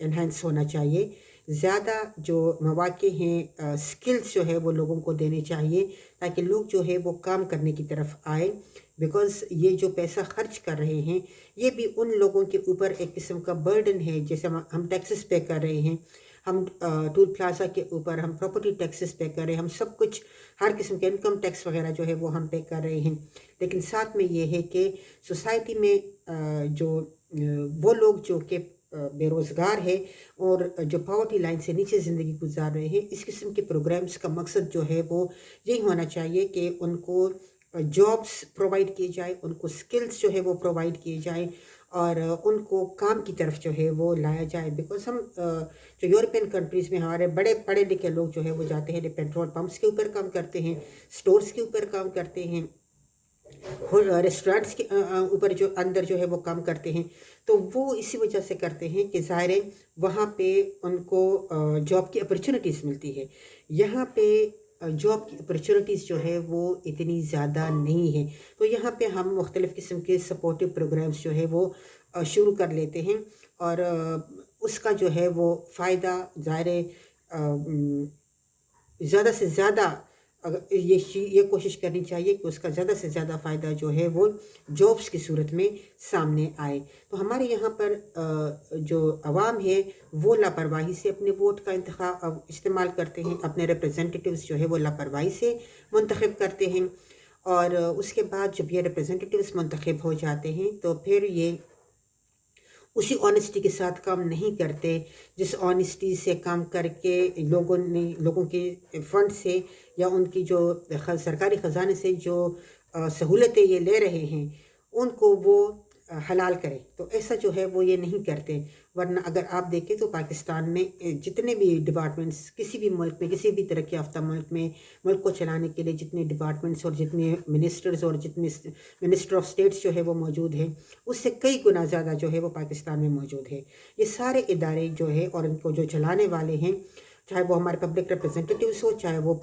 Enhance ہونا چاہیے، زیادہ جو مواقع ہیں سکلز جو ہے وہ لوگوں کو دینے چاہیے تاکہ لوگ جو ہے وہ کام کرنے کی طرف آئے، بیکاز یہ جو پیسہ خرچ کر رہے ہیں یہ بھی ان لوگوں کے اوپر ایک قسم کا برڈن ہے. جیسے ہم ٹیکسز پے کر رہے ہیں، ہم ٹول پلازا کے اوپر ہم پراپرٹی ٹیکسز پے کر رہے ہیں، ہم سب کچھ ہر قسم کے انکم ٹیکس وغیرہ جو ہے وہ ہم پے کر رہے ہیں. لیکن ساتھ میں یہ ہے کہ سوسائٹی میں جو وہ لوگ جو کہ بے روزگار ہے اور جو پاورٹی لائن سے نیچے زندگی گزار رہے ہیں، اس قسم کے پروگرامز کا مقصد جو ہے وہ یہی ہونا چاہیے کہ ان کو جابس پرووائڈ کیے جائے، ان کو سکلز جو ہے وہ پرووائڈ کیے جائیں اور ان کو کام کی طرف جو ہے وہ لایا جائے. بیکاز ہم جو یورپین کنٹریز میں ہمارے بڑے پڑھے لکھے لوگ جو ہے وہ جاتے ہیں پیٹرول پمپس کے اوپر کام کرتے ہیں، سٹورز کے اوپر کام کرتے ہیں، ریسٹورینٹس کے اوپر جو اندر جو ہے وہ کام کرتے ہیں. تو وہ اسی وجہ سے کرتے ہیں کہ ظاہر ہے وہاں پہ ان کو جاب کی اپرچونیٹیز ملتی ہے. یہاں پہ جاب کی اپرچونیٹیز جو ہے وہ اتنی زیادہ نہیں ہے، تو یہاں پہ ہم مختلف قسم کے سپورٹیو پروگرامز جو ہے وہ شروع کر لیتے ہیں اور اس کا جو ہے وہ فائدہ ظاہر ہے زیادہ سے زیادہ یہ کوشش کرنی چاہیے کہ اس کا زیادہ سے زیادہ فائدہ جو ہے وہ جابس کی صورت میں سامنے آئے. تو ہمارے یہاں پر جو عوام ہے وہ لاپرواہی سے اپنے ووٹ کا استعمال کرتے ہیں، اپنے ریپرزنٹیٹیوز جو ہے وہ لاپرواہی سے منتخب کرتے ہیں، اور اس کے بعد جب یہ ریپرزنٹیٹیوز منتخب ہو جاتے ہیں تو پھر یہ اسی آنیسٹی کے ساتھ کام نہیں کرتے جس آنیسٹی سے کام کر کے لوگوں کے فنڈ سے یا ان کی جو سرکاری خزانے سے جو سہولتیں یہ لے رہے ہیں ان کو وہ حلال کرے. تو ایسا جو ہے وہ یہ نہیں کرتے. ورنہ اگر آپ دیکھیں تو پاکستان میں جتنے بھی ڈپارٹمنٹس کسی بھی ملک میں، کسی بھی ترقی یافتہ ملک میں ملک کو چلانے کے لیے جتنے ڈپارٹمنٹس اور جتنے منسٹرز اور جتنے منسٹر آف اسٹیٹس جو ہے وہ موجود ہیں، اس سے کئی گنا زیادہ جو ہے وہ پاکستان میں موجود ہے. یہ سارے ادارے جو ہے اور ان کو جو چلانے والے ہیں، چاہے وہ ہمارے پبلک ریپرزنٹیٹیوز ہو، چاہے وہ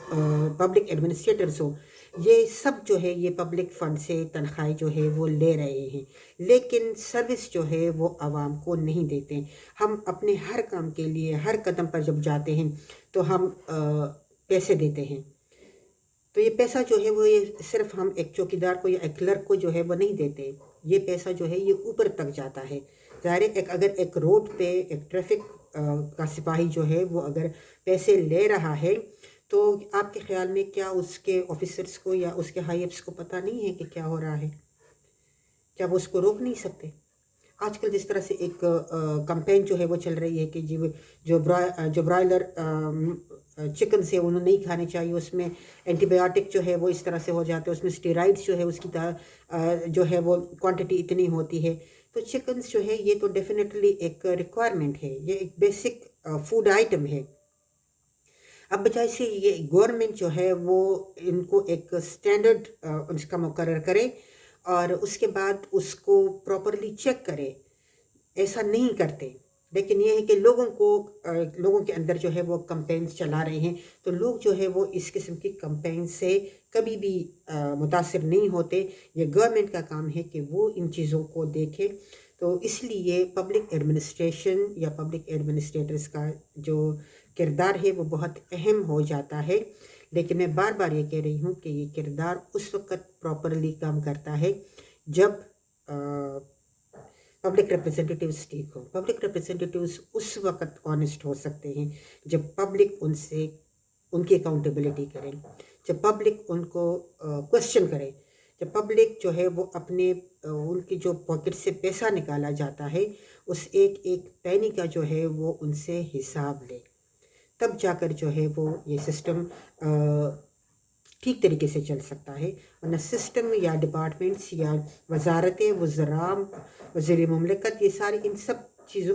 پبلک ایڈمنسٹریٹرز ہو، یہ سب جو ہے یہ پبلک فنڈ سے تنخواہیں جو ہے وہ لے رہے ہیں، لیکن سروس جو ہے وہ عوام کو نہیں دیتے. ہم اپنے ہر کام کے لیے ہر قدم پر جب جاتے ہیں تو ہم پیسے دیتے ہیں. تو یہ پیسہ جو ہے وہ یہ صرف ہم ایک چوکیدار کو یا ایک کلرک کو جو ہے وہ نہیں دیتے، یہ پیسہ جو ہے یہ اوپر تک جاتا ہے. ظاہر ہے اگر ایک روڈ پہ ایک ٹریفک کا سپاہی جو ہے وہ اگر پیسے لے رہا ہے تو آپ کے خیال میں کیا اس کے آفیسرس کو یا اس کے ہائی اپس کو پتہ نہیں ہے کہ کیا ہو رہا ہے؟ کیا وہ اس کو روک نہیں سکتے؟ آج کل جس طرح سے ایک کمپین جو ہے وہ چل رہی ہے کہ جو برائلر چکن سے انہوں نہیں کھانے چاہیے، اس میں اینٹی بایوٹک جو ہے وہ اس طرح سے ہو جاتے ہیں، اس میں اسٹیرائڈس جو ہے اس کی جو ہے وہ کوانٹٹی اتنی ہوتی ہے. تو چکنز جو ہے یہ تو ڈیفینیٹلی ایک ریکوائرمنٹ ہے، یہ ایک بیسک فوڈ آئٹم ہے. اب بجائے سے یہ گورنمنٹ جو ہے وہ ان کو ایک سٹینڈرڈ اس کا مقرر کرے اور اس کے بعد اس کو پراپرلی چیک کرے. ایسا نہیں کرتے، لیکن یہ ہے کہ لوگوں کے اندر جو ہے وہ کمپینز چلا رہے ہیں، تو لوگ جو ہے وہ اس قسم کی کمپین سے کبھی بھی متاثر نہیں ہوتے. یہ گورنمنٹ کا کام ہے کہ وہ ان چیزوں کو دیکھے. تو اس لیے پبلک ایڈمنسٹریشن یا پبلک ایڈمنسٹریٹرز کا جو کردار ہے وہ بہت اہم ہو جاتا ہے. لیکن میں بار بار یہ کہہ رہی ہوں کہ یہ کردار اس وقت پراپرلی کام کرتا ہے جب پبلک ریپرزنٹیٹیوز ٹھیک ہو. پبلک ریپرزنٹیٹیوز اس وقت آنیسٹ ہو سکتے ہیں جب پبلک ان کی اکاؤنٹیبلٹی کرے، جب پبلک ان کو کوشچن کرے، جب پبلک جو ہے وہ ان کی جو پاکٹ سے پیسہ نکالا جاتا ہے اس ایک ایک پینی کا جو ہے وہ ان سے حساب لے، تب جا کر جو ہے وہ یہ سسٹم ٹھیک طریقے سے چل سکتا ہے. ورنہ سسٹم یا ڈپارٹمنٹس یا وزارتیں، وزراء، وزیر مملکت، یہ ساری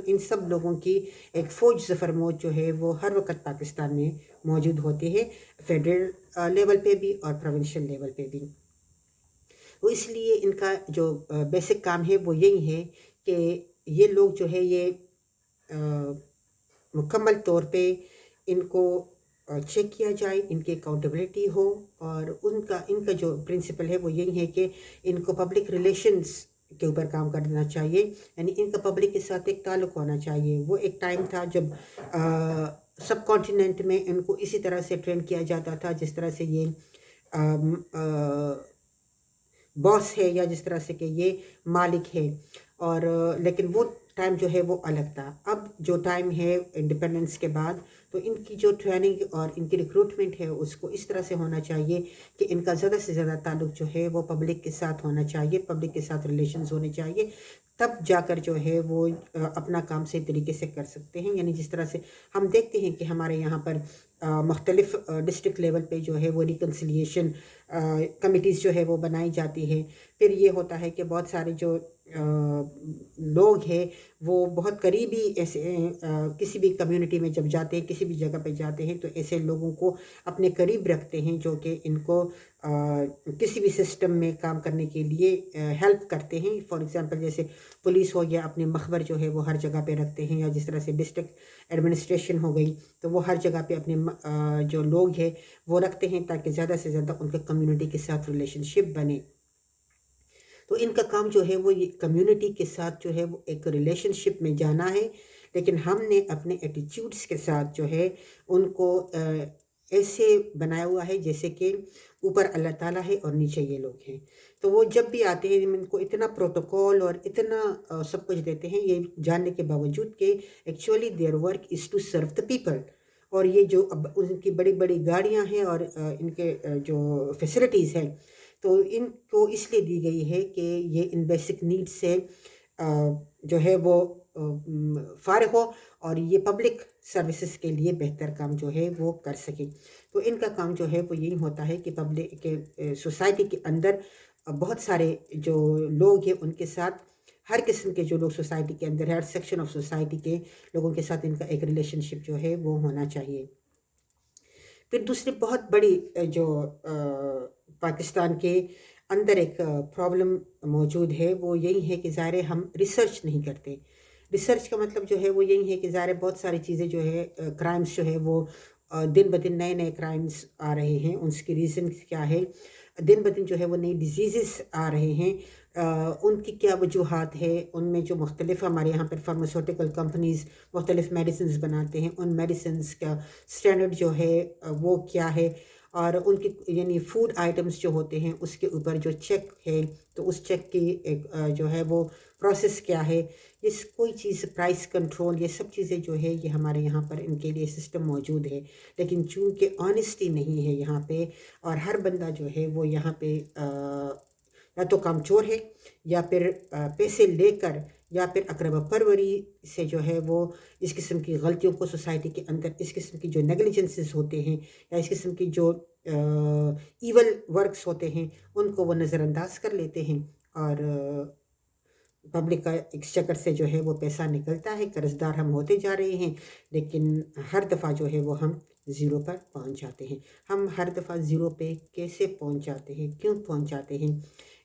ان سب لوگوں کی ایک فوج ظفر موج جو ہے وہ ہر وقت پاکستان میں موجود ہوتی ہے، فیڈرل لیول پہ بھی اور پروونشل لیول پہ بھی. تو اس لیے ان کا جو بیسک کام ہے وہ یہی ہے کہ یہ لوگ جو ہے یہ مکمل طور پہ ان کو چیک کیا جائے، ان کی اکاؤنٹیبلٹی ہو، اور ان کا جو پرنسپل ہے وہ یہی ہے کہ ان کو پبلک ریلیشنز کے اوپر کام کرنا چاہیے، یعنی ان کا پبلک کے ساتھ ایک تعلق ہونا چاہیے۔ وہ ایک ٹائم تھا جب سب کانٹیننٹ میں ان کو اسی طرح سے ٹرین کیا جاتا تھا جس طرح سے یہ باس ہے یا جس طرح سے کہ یہ مالک ہے، اور لیکن وہ ٹائم جو ہے وہ الگ تھا۔ اب جو ٹائم ہے انڈیپینڈنس کے بعد، تو ان کی جو ٹریننگ اور ان کی ریکروٹمنٹ ہے اس کو اس طرح سے ہونا چاہیے کہ ان کا زیادہ سے زیادہ تعلق جو ہے وہ پبلک کے ساتھ ہونا چاہیے، پبلک کے ساتھ ریلیشنز ہونے چاہیے، تب جا کر جو ہے وہ اپنا کام صحیح طریقے سے کر سکتے ہیں۔ یعنی جس طرح سے ہم دیکھتے ہیں کہ ہمارے یہاں پر مختلف ڈسٹرکٹ لیول پہ جو ہے وہ ریکنسیلیشن کمیٹیز جو ہے وہ بنائی جاتی ہے۔ پھر یہ ہوتا ہے کہ بہت سارے جو لوگ ہیں وہ بہت قریبی ایسے کسی بھی کمیونٹی میں جب جاتے ہیں، کسی بھی جگہ پہ جاتے ہیں، تو ایسے لوگوں کو اپنے قریب رکھتے ہیں جو کہ ان کو کسی بھی سسٹم میں کام کرنے کے لیے ہیلپ کرتے ہیں۔ فار ایگزامپل جیسے پولیس ہو گیا، اپنے مخبر جو ہے وہ ہر جگہ پہ رکھتے ہیں، یا جس طرح سے ڈسٹرکٹ ایڈمنسٹریشن ہو گئی تو وہ ہر جگہ پہ اپنے جو لوگ ہیں وہ رکھتے ہیں تاکہ زیادہ سے زیادہ ان کے کمیونٹی کے ساتھ ریلیشن شپ بنے۔ تو ان کا کام جو ہے وہ یہ کمیونٹی کے ساتھ جو ہے وہ ایک ریلیشن شپ میں جانا ہے، لیکن ہم نے اپنے ایٹیچیوڈس کے ساتھ جو ہے ان کو ایسے بنایا ہوا ہے جیسے کہ اوپر اللہ تعالیٰ ہے اور نیچے یہ لوگ ہیں۔ تو وہ جب بھی آتے ہیں ان کو اتنا پروٹوکول اور اتنا سب کچھ دیتے ہیں، یہ جاننے کے باوجود کہ actually their work is to serve the people. اور یہ جو اب ان کی بڑی بڑی گاڑیاں ہیں اور ان کے جو فیسلٹیز ہیں، تو ان کو اس لیے دی گئی ہے کہ یہ ان بیسک نیڈ سے جو ہے وہ فارغ ہو اور یہ پبلک سروسز کے لیے بہتر کام جو ہے وہ کر سکے۔ تو ان کا کام جو ہے وہ یہی ہوتا ہے کہ پبلک کے سوسائٹی کے اندر بہت سارے جو لوگ ہیں ان کے ساتھ، ہر قسم کے جو لوگ سوسائٹی کے اندر ہے، ہر سیکشن آف سوسائٹی کے لوگوں کے ساتھ ان کا ایک ریلیشن شپ جو ہے وہ ہونا چاہیے۔ پھر دوسری بہت بڑی جو پاکستان کے اندر ایک پرابلم موجود ہے وہ یہی ہے کہ ظاہر ہم ریسرچ نہیں کرتے۔ ریسرچ کا مطلب جو ہے وہ یہی ہے کہ ظاہر بہت ساری چیزیں جو ہے کرائمز جو ہے وہ دن بدن نئے نئے کرائمز آ رہے ہیں، ان کی ریزنز کیا ہے، دن بدن جو ہے وہ نئی ڈیزیزز آ رہے ہیں، ان کی کیا وجوہات ہے، ان میں جو مختلف ہمارے یہاں پر فارماسیوٹیکل کمپنیز مختلف میڈیسنز بناتے ہیں، ان میڈیسنز کا سٹینڈرڈ جو ہے وہ کیا ہے، اور ان کی یعنی فوڈ آئٹمز جو ہوتے ہیں اس کے اوپر جو چیک ہے تو اس چیک کی ایک جو ہے وہ پروسیس کیا ہے، اس کوئی چیز پرائس کنٹرول، یہ سب چیزیں جو ہے یہ ہمارے یہاں پر ان کے لیے سسٹم موجود ہے، لیکن چونکہ آنیسٹی نہیں ہے یہاں پہ، اور ہر بندہ جو ہے وہ یہاں پہ یا تو کام چور ہے، یا پھر پیسے لے کر، یا پھر اقربا پروری سے جو ہے وہ اس قسم کی غلطیوں کو سوسائٹی کے اندر، اس قسم کی جو نیگلیجنسز ہوتے ہیں یا اس قسم کی جو ایول ورکس ہوتے ہیں ان کو وہ نظر انداز کر لیتے ہیں، اور پبلک کا ایکسچیکر سے جو ہے وہ پیسہ نکلتا ہے، قرض دار ہم ہوتے جا رہے ہیں، لیکن ہر دفعہ جو ہے وہ ہم زیرو پر پہنچ جاتے ہیں۔ ہم ہر دفعہ زیرو پہ کیسے پہنچ جاتے ہیں، کیوں پہنچ جاتے ہیں،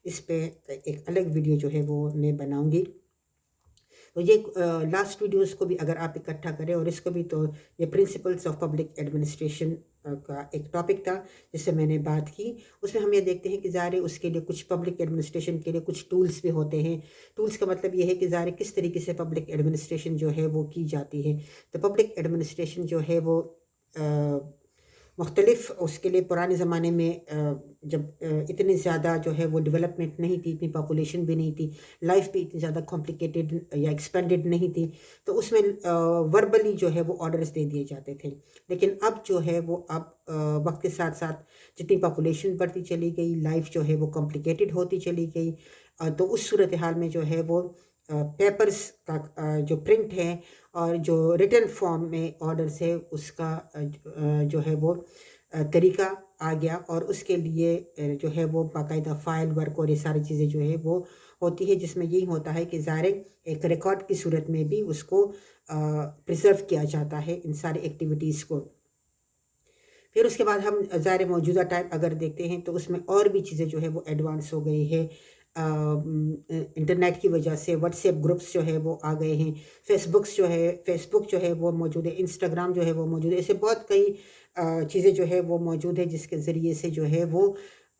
اس پہ ایک الگ ویڈیو جو ہے وہ میں بناؤں گی۔ تو یہ لاسٹ ویڈیوز کو بھی اگر آپ اکٹھا کریں اور اس کو بھی، تو یہ پرنسپلس آف پبلک ایڈمنسٹریشن کا ایک ٹاپک تھا جس سے میں نے بات کی۔ اس میں ہم یہ دیکھتے ہیں کہ ظاہر اس کے لیے کچھ پبلک ایڈمنسٹریشن کے لیے کچھ ٹولز بھی ہوتے ہیں۔ ٹولز کا مطلب یہ ہے کہ ظاہر کس طریقے سے پبلک ایڈمنسٹریشن جو ہے وہ کی جاتی ہے۔ تو پبلک ایڈمنسٹریشن جو ہے وہ مختلف، اس کے لیے پرانے زمانے میں جب اتنی زیادہ جو ہے وہ ڈیولپمنٹ نہیں تھی، اتنی پاپولیشن بھی نہیں تھی، لائف بھی اتنی زیادہ کمپلیکیٹڈ یا ایکسپینڈڈ نہیں تھی، تو اس میں وربلی جو ہے وہ آرڈرز دے دیے جاتے تھے۔ لیکن اب جو ہے وہ اب وقت کے ساتھ ساتھ جتنی پاپولیشن بڑھتی چلی گئی، لائف جو ہے وہ کمپلیکیٹڈ ہوتی چلی گئی، تو اس صورتحال میں جو ہے وہ پیپرز کا جو پرنٹ ہے اور جو ریٹن فارم میں آرڈرز ہے اس کا جو ہے وہ طریقہ آ گیا، اور اس کے لیے جو ہے وہ باقاعدہ فائل ورک اور یہ ساری چیزیں جو ہے وہ ہوتی ہے، جس میں یہی ہوتا ہے کہ ظاہر ایک ریکارڈ کی صورت میں بھی اس کو پریزرو کیا جاتا ہے ان ساری ایکٹیویٹیز کو۔ پھر اس کے بعد ہم ظاہر موجودہ ٹائم اگر دیکھتے ہیں تو اس میں اور بھی چیزیں جو ہے وہ ایڈوانس ہو گئی ہے۔ انٹرنیٹ کی وجہ سے واٹس ایپ گروپس جو ہے وہ آ گئے ہیں، فیس بک جو ہے وہ موجود ہے، انسٹاگرام جو ہے وہ موجود ہے، ایسے بہت کئی چیزیں جو ہے وہ موجود ہے جس کے ذریعے سے جو ہے وہ